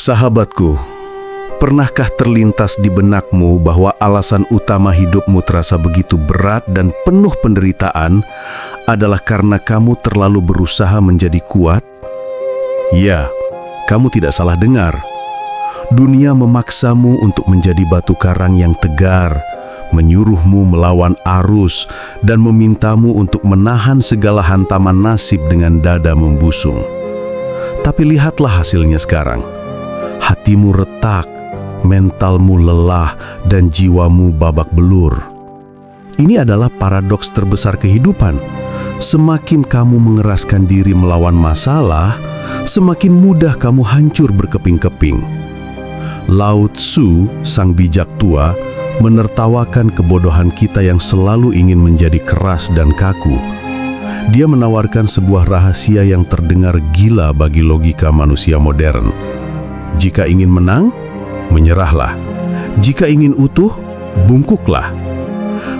Sahabatku, pernahkah terlintas di benakmu bahwa alasan utama hidupmu terasa begitu berat dan penuh penderitaan adalah karena kamu terlalu berusaha menjadi kuat? Ya, kamu tidak salah dengar. Dunia memaksamu untuk menjadi batu karang yang tegar, menyuruhmu melawan arus, dan memintamu untuk menahan segala hantaman nasib dengan dada membusung. Tapi lihatlah hasilnya sekarang. Hatimu retak, mentalmu lelah, dan jiwamu babak belur. Ini adalah paradoks terbesar kehidupan. Semakin kamu mengeraskan diri melawan masalah, semakin mudah kamu hancur berkeping-keping. Lao Tzu, sang bijak tua, menertawakan kebodohan kita yang selalu ingin menjadi keras dan kaku. Dia menawarkan sebuah rahasia yang terdengar gila bagi logika manusia modern. Jika ingin menang, menyerahlah. Jika ingin utuh, bungkuklah.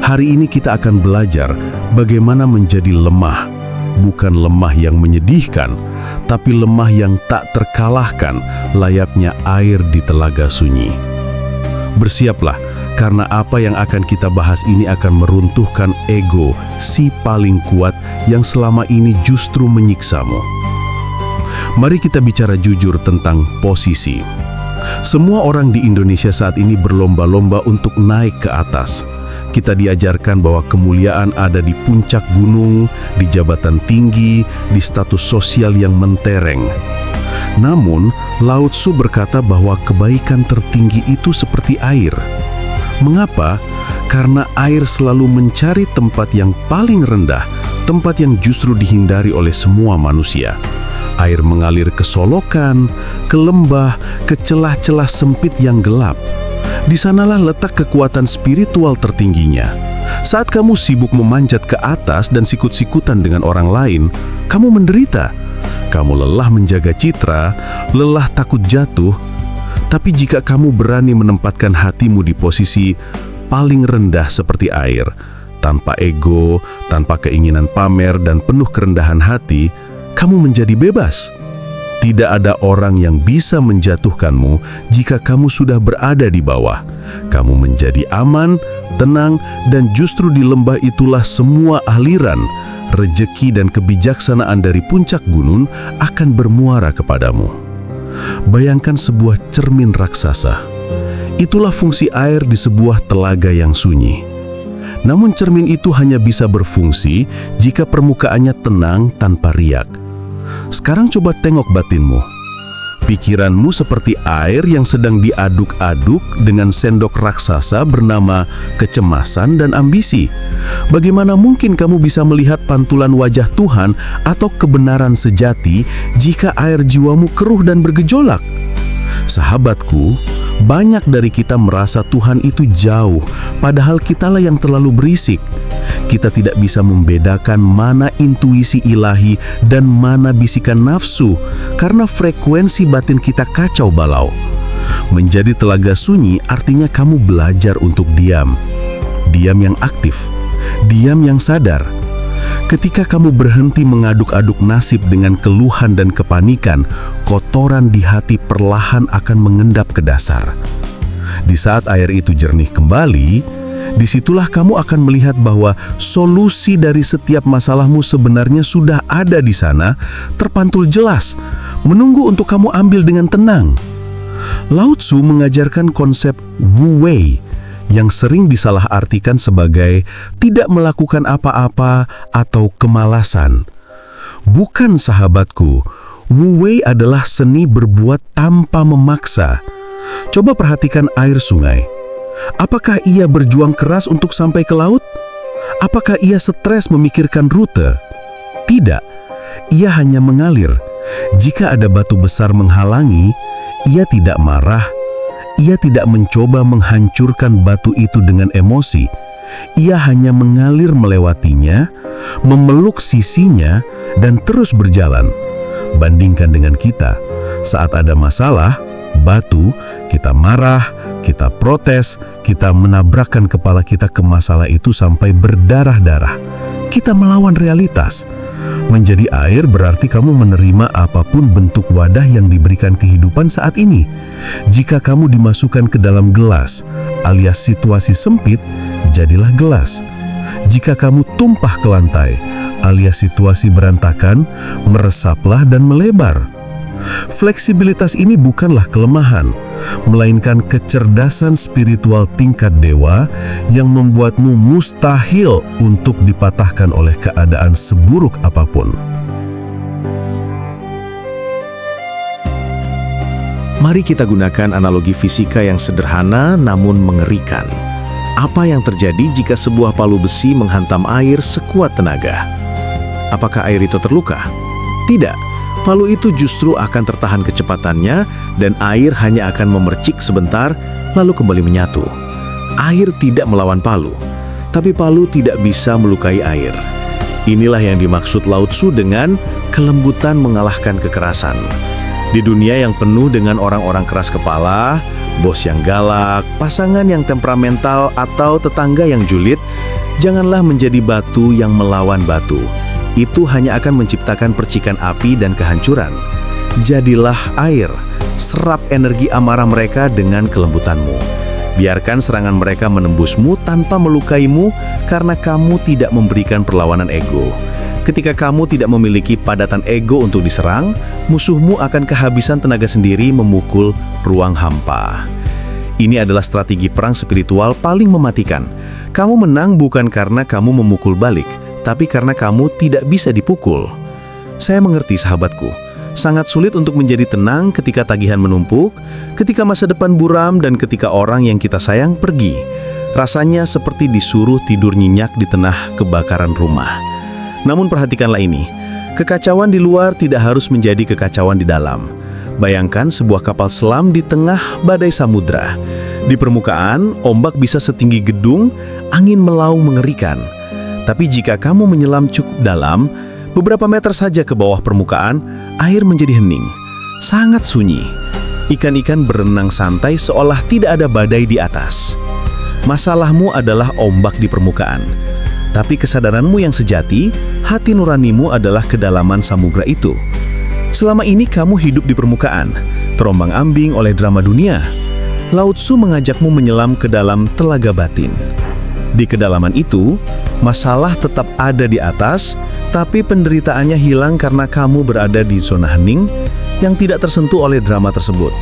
Hari ini kita akan belajar bagaimana menjadi lemah, bukan lemah yang menyedihkan, tapi lemah yang tak terkalahkan, layaknya air di telaga sunyi. Bersiaplah, karena apa yang akan kita bahas ini akan meruntuhkan ego si paling kuat yang selama ini justru menyiksamu. Mari kita bicara jujur tentang posisi. Semua orang di Indonesia saat ini berlomba-lomba untuk naik ke atas. Kita diajarkan bahwa kemuliaan ada di puncak gunung, di jabatan tinggi, di status sosial yang mentereng. Namun, Lao Tzu berkata bahwa kebaikan tertinggi itu seperti air. Mengapa? Karena air selalu mencari tempat yang paling rendah, tempat yang justru dihindari oleh semua manusia. Air mengalir ke solokan, ke lembah, ke celah-celah sempit yang gelap. Di sanalah letak kekuatan spiritual tertingginya. Saat kamu sibuk memanjat ke atas dan sikut-sikutan dengan orang lain, kamu menderita. Kamu lelah menjaga citra, lelah takut jatuh. Tapi jika kamu berani menempatkan hatimu di posisi paling rendah seperti air, tanpa ego, tanpa keinginan pamer dan penuh kerendahan hati, kamu menjadi bebas. Tidak ada orang yang bisa menjatuhkanmu jika kamu sudah berada di bawah. Kamu menjadi aman, tenang, dan justru di lembah itulah semua aliran, rejeki dan kebijaksanaan dari puncak gunung akan bermuara kepadamu. Bayangkan sebuah cermin raksasa. Itulah fungsi air di sebuah telaga yang sunyi. Namun cermin itu hanya bisa berfungsi jika permukaannya tenang tanpa riak. Sekarang coba tengok batinmu. Pikiranmu seperti air yang sedang diaduk-aduk dengan sendok raksasa bernama kecemasan dan ambisi. Bagaimana mungkin kamu bisa melihat pantulan wajah Tuhan atau kebenaran sejati jika air jiwamu keruh dan bergejolak? Sahabatku, banyak dari kita merasa Tuhan itu jauh, padahal kitalah yang terlalu berisik. Kita tidak bisa membedakan mana intuisi ilahi dan mana bisikan nafsu, karena frekuensi batin kita kacau balau. Menjadi telaga sunyi artinya kamu belajar untuk diam. Diam yang aktif, diam yang sadar. Ketika kamu berhenti mengaduk-aduk nasib dengan keluhan dan kepanikan, kotoran di hati perlahan akan mengendap ke dasar. Di saat air itu jernih kembali, disitulah kamu akan melihat bahwa solusi dari setiap masalahmu sebenarnya sudah ada di sana, terpantul jelas, menunggu untuk kamu ambil dengan tenang. Lao Tzu mengajarkan konsep Wu Wei, yang sering disalahartikan sebagai tidak melakukan apa-apa atau kemalasan. Bukan, sahabatku, Wu Wei adalah seni berbuat tanpa memaksa. Coba perhatikan air sungai. Apakah ia berjuang keras untuk sampai ke laut? Apakah ia stres memikirkan rute? Tidak, ia hanya mengalir. Jika ada batu besar menghalangi, ia tidak marah. Ia tidak mencoba menghancurkan batu itu dengan emosi. Ia hanya mengalir melewatinya, memeluk sisinya, dan terus berjalan. Bandingkan dengan kita, saat ada masalah, batu, kita marah, kita protes, kita menabrakkan kepala kita ke masalah itu sampai berdarah-darah. Kita melawan realitas. Menjadi air berarti kamu menerima apapun bentuk wadah yang diberikan kehidupan saat ini. Jika kamu dimasukkan ke dalam gelas, alias situasi sempit, jadilah gelas. Jika kamu tumpah ke lantai, alias situasi berantakan, meresaplah dan melebar. Fleksibilitas ini bukanlah kelemahan, melainkan kecerdasan spiritual tingkat dewa yang membuatmu mustahil untuk dipatahkan oleh keadaan seburuk apapun. Mari kita gunakan analogi fisika yang sederhana namun mengerikan. Apa yang terjadi jika sebuah palu besi menghantam air sekuat tenaga? Apakah air itu terluka? Tidak. Palu itu justru akan tertahan kecepatannya dan air hanya akan memercik sebentar lalu kembali menyatu. Air tidak melawan palu, tapi palu tidak bisa melukai air. Inilah yang dimaksud Lao Tzu dengan kelembutan mengalahkan kekerasan. Di dunia yang penuh dengan orang-orang keras kepala, bos yang galak, pasangan yang temperamental, atau tetangga yang julid, janganlah menjadi batu yang melawan batu. Itu hanya akan menciptakan percikan api dan kehancuran. Jadilah air, serap energi amarah mereka dengan kelembutanmu. Biarkan serangan mereka menembusmu tanpa melukaimu karena kamu tidak memberikan perlawanan ego. Ketika kamu tidak memiliki padatan ego untuk diserang, musuhmu akan kehabisan tenaga sendiri memukul ruang hampa. Ini adalah strategi perang spiritual paling mematikan. Kamu menang bukan karena kamu memukul balik, tapi karena kamu tidak bisa dipukul. Saya mengerti sahabatku, sangat sulit untuk menjadi tenang ketika tagihan menumpuk, ketika masa depan buram, dan ketika orang yang kita sayang pergi. Rasanya seperti disuruh tidur nyenyak di tengah kebakaran rumah. Namun perhatikanlah ini, kekacauan di luar tidak harus menjadi kekacauan di dalam. Bayangkan sebuah kapal selam di tengah badai samudra. Di permukaan, ombak bisa setinggi gedung, angin melaung mengerikan. Tapi jika kamu menyelam cukup dalam, beberapa meter saja ke bawah permukaan, air menjadi hening, sangat sunyi. Ikan-ikan berenang santai seolah tidak ada badai di atas. Masalahmu adalah ombak di permukaan. Tapi kesadaranmu yang sejati, hati nuranimu adalah kedalaman samudra itu. Selama ini kamu hidup di permukaan, terombang-ambing oleh drama dunia. Lao Tzu mengajakmu menyelam ke dalam telaga batin. Di kedalaman itu, masalah tetap ada di atas, tapi penderitaannya hilang karena kamu berada di zona hening yang tidak tersentuh oleh drama tersebut.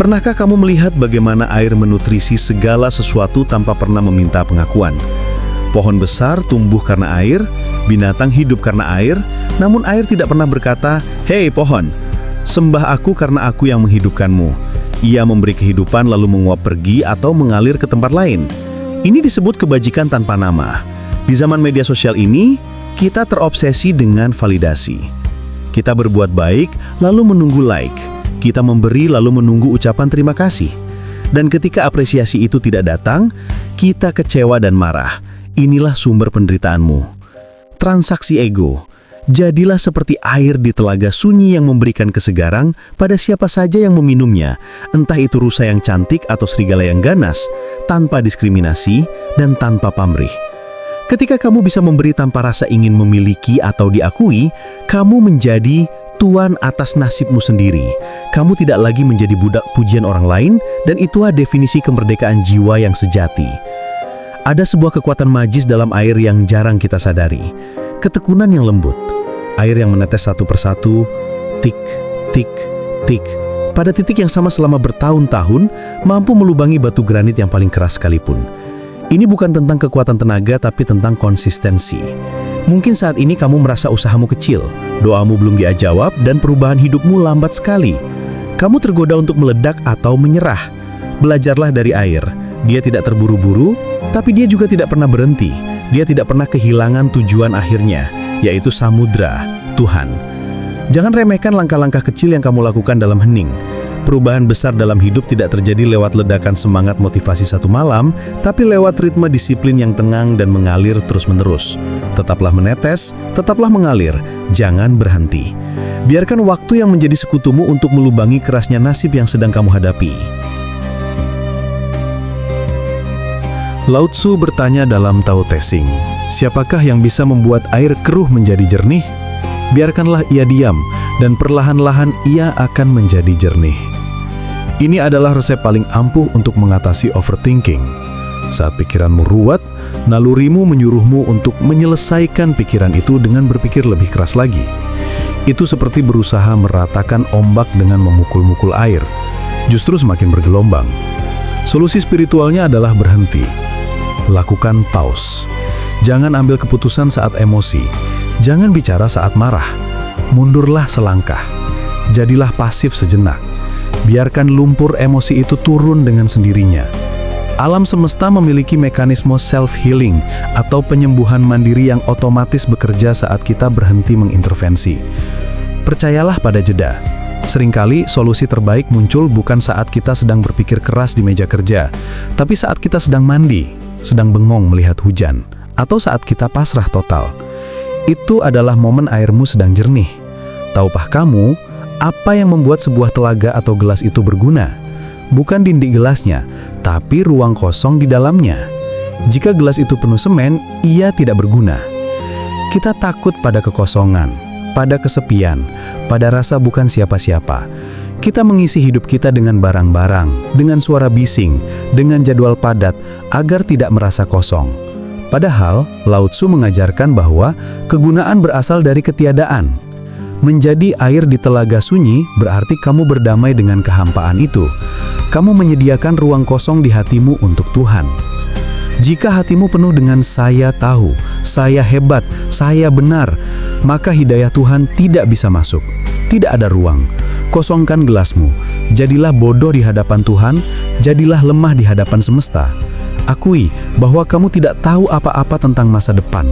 Pernahkah kamu melihat bagaimana air menutrisi segala sesuatu tanpa pernah meminta pengakuan? Pohon besar tumbuh karena air, binatang hidup karena air, namun air tidak pernah berkata, "Hei pohon, sembah aku karena aku yang menghidupkanmu." Ia memberi kehidupan lalu menguap pergi atau mengalir ke tempat lain. Ini disebut kebajikan tanpa nama. Di zaman media sosial ini, kita terobsesi dengan validasi. Kita berbuat baik, lalu menunggu like. Kita memberi, lalu menunggu ucapan terima kasih. Dan ketika apresiasi itu tidak datang, kita kecewa dan marah. Inilah sumber penderitaanmu. Transaksi ego. Jadilah seperti air di telaga sunyi yang memberikan kesegaran pada siapa saja yang meminumnya, entah itu rusa yang cantik atau serigala yang ganas, tanpa diskriminasi dan tanpa pamrih. Ketika kamu bisa memberi tanpa rasa ingin memiliki atau diakui, kamu menjadi tuan atas nasibmu sendiri. Kamu tidak lagi menjadi budak pujian orang lain, dan itulah definisi kemerdekaan jiwa yang sejati. Ada sebuah kekuatan magis dalam air yang jarang kita sadari. Ketekunan yang lembut, air yang menetes satu persatu, tik, tik, tik. Pada titik yang sama selama bertahun-tahun, mampu melubangi batu granit yang paling keras sekalipun. Ini bukan tentang kekuatan tenaga, tapi tentang konsistensi. Mungkin saat ini kamu merasa usahamu kecil, doamu belum dijawab, dan perubahan hidupmu lambat sekali. Kamu tergoda untuk meledak atau menyerah. Belajarlah dari air. Dia tidak terburu-buru, tapi dia juga tidak pernah berhenti. Dia tidak pernah kehilangan tujuan akhirnya, yaitu samudra, Tuhan. Jangan remehkan langkah-langkah kecil yang kamu lakukan dalam hening. Perubahan besar dalam hidup tidak terjadi lewat ledakan semangat motivasi satu malam, tapi lewat ritme disiplin yang tenang dan mengalir terus-menerus. Tetaplah menetes, tetaplah mengalir, jangan berhenti. Biarkan waktu yang menjadi sekutumu untuk melubangi kerasnya nasib yang sedang kamu hadapi. Lao Tzu bertanya dalam Tao Te Ching, siapakah yang bisa membuat air keruh menjadi jernih? biarkanlah ia diam, dan perlahan-lahan ia akan menjadi jernih. Ini adalah resep paling ampuh untuk mengatasi overthinking. Saat pikiranmu ruwet, nalurimu menyuruhmu untuk menyelesaikan pikiran itu dengan berpikir lebih keras lagi. Itu seperti berusaha meratakan ombak dengan memukul-mukul air, justru semakin bergelombang. Solusi spiritualnya adalah berhenti. Lakukan pause. Jangan ambil keputusan saat emosi. Jangan bicara saat marah. Mundurlah selangkah. Jadilah pasif sejenak. Biarkan lumpur emosi itu turun dengan sendirinya. Alam semesta memiliki mekanisme self-healing atau penyembuhan mandiri yang otomatis bekerja saat kita berhenti mengintervensi. Percayalah pada jeda. Seringkali solusi terbaik muncul bukan saat kita sedang berpikir keras di meja kerja, tapi saat kita sedang mandi, sedang bengong melihat hujan, atau saat kita pasrah total. Itu adalah momen airmu sedang jernih. Tahukah kamu, apa yang membuat sebuah telaga atau gelas itu berguna? Bukan dinding gelasnya, tapi ruang kosong di dalamnya. Jika gelas itu penuh semen, ia tidak berguna. Kita takut pada kekosongan, pada kesepian, pada rasa bukan siapa-siapa. Kita mengisi hidup kita dengan barang-barang, dengan suara bising, dengan jadwal padat, agar tidak merasa kosong. Padahal, Lao Tzu mengajarkan bahwa kegunaan berasal dari ketiadaan. Menjadi air di telaga sunyi berarti kamu berdamai dengan kehampaan itu. Kamu menyediakan ruang kosong di hatimu untuk Tuhan. Jika hatimu penuh dengan saya tahu, saya hebat, saya benar, maka hidayah Tuhan tidak bisa masuk. Tidak ada ruang. Kosongkan gelasmu. Jadilah bodoh di hadapan Tuhan, jadilah lemah di hadapan semesta. Akui bahwa kamu tidak tahu apa-apa tentang masa depan.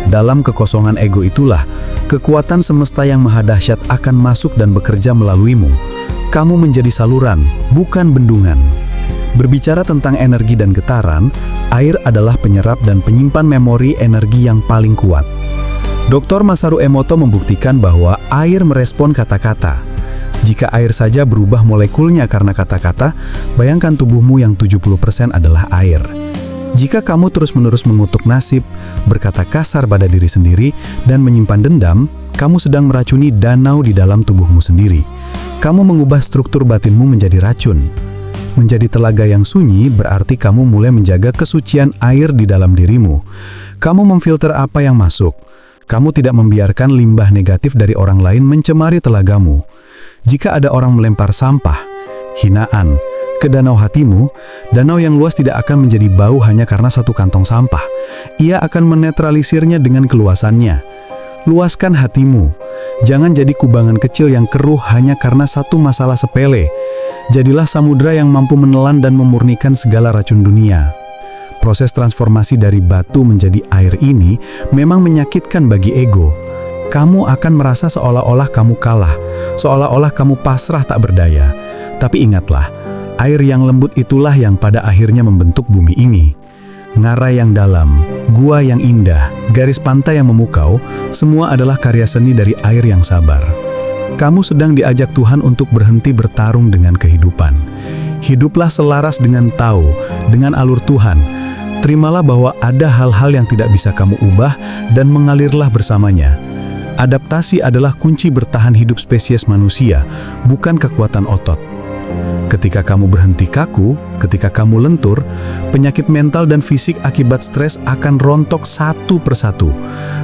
Dalam kekosongan ego itulah, kekuatan semesta yang maha dahsyat akan masuk dan bekerja melaluimu. Kamu menjadi saluran, bukan bendungan. Berbicara tentang energi dan getaran, air adalah penyerap dan penyimpan memori energi yang paling kuat. Dr. Masaru Emoto membuktikan bahwa air merespon kata-kata. Jika air saja berubah molekulnya karena kata-kata, bayangkan tubuhmu yang 70% adalah air. Jika kamu terus-menerus mengutuk nasib, berkata kasar pada diri sendiri, dan menyimpan dendam, kamu sedang meracuni danau di dalam tubuhmu sendiri. Kamu mengubah struktur batinmu menjadi racun. Menjadi telaga yang sunyi berarti kamu mulai menjaga kesucian air di dalam dirimu. Kamu memfilter apa yang masuk. Kamu tidak membiarkan limbah negatif dari orang lain mencemari telagamu. Jika ada orang melempar sampah, hinaan, ke danau hatimu, danau yang luas tidak akan menjadi bau hanya karena satu kantong sampah. Ia akan menetralisirnya dengan keluasannya. Luaskan hatimu. Jangan jadi kubangan kecil yang keruh hanya karena satu masalah sepele. Jadilah samudra yang mampu menelan dan memurnikan segala racun dunia. Proses transformasi dari batu menjadi air ini memang menyakitkan bagi ego. Kamu akan merasa seolah-olah kamu kalah, seolah-olah kamu pasrah tak berdaya. Tapi ingatlah, air yang lembut itulah yang pada akhirnya membentuk bumi ini. Ngarai yang dalam, gua yang indah, garis pantai yang memukau, semua adalah karya seni dari air yang sabar. Kamu sedang diajak Tuhan untuk berhenti bertarung dengan kehidupan. Hiduplah selaras dengan tahu, dengan alur Tuhan. Terimalah bahwa ada hal-hal yang tidak bisa kamu ubah dan mengalirlah bersamanya. Adaptasi adalah kunci bertahan hidup spesies manusia, bukan kekuatan otot. Ketika kamu berhenti kaku, ketika kamu lentur, penyakit mental dan fisik akibat stres akan rontok satu persatu.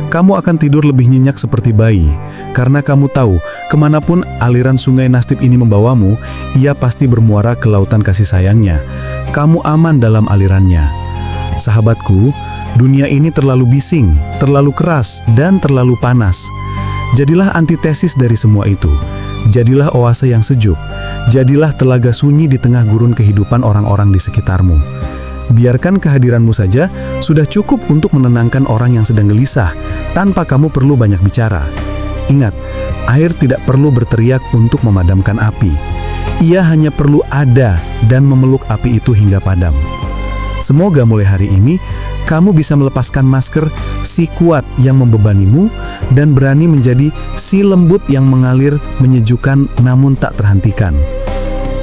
Kamu akan tidur lebih nyenyak seperti bayi, karena kamu tahu, kemanapun aliran sungai Nastip ini membawamu, ia pasti bermuara ke lautan kasih sayangnya. Kamu aman dalam alirannya. Sahabatku, dunia ini terlalu bising, terlalu keras, dan terlalu panas. Jadilah antitesis dari semua itu. Jadilah oase yang sejuk. Jadilah telaga sunyi di tengah gurun kehidupan orang-orang di sekitarmu. Biarkan kehadiranmu saja sudah cukup untuk menenangkan orang yang sedang gelisah, tanpa kamu perlu banyak bicara. Ingat, air tidak perlu berteriak untuk memadamkan api. Ia hanya perlu ada dan memeluk api itu hingga padam. Semoga mulai hari ini, kamu bisa melepaskan masker si kuat yang membebanimu dan berani menjadi si lembut yang mengalir, menyejukkan namun tak terhentikan.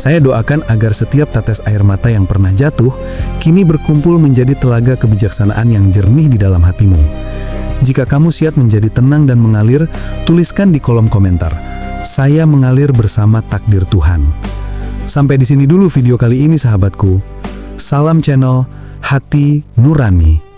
Saya doakan agar setiap tetes air mata yang pernah jatuh, kini berkumpul menjadi telaga kebijaksanaan yang jernih di dalam hatimu. Jika kamu siap menjadi tenang dan mengalir, tuliskan di kolom komentar. Saya mengalir bersama takdir Tuhan. Sampai di sini dulu video kali ini sahabatku. Salam channel Hati Nurani.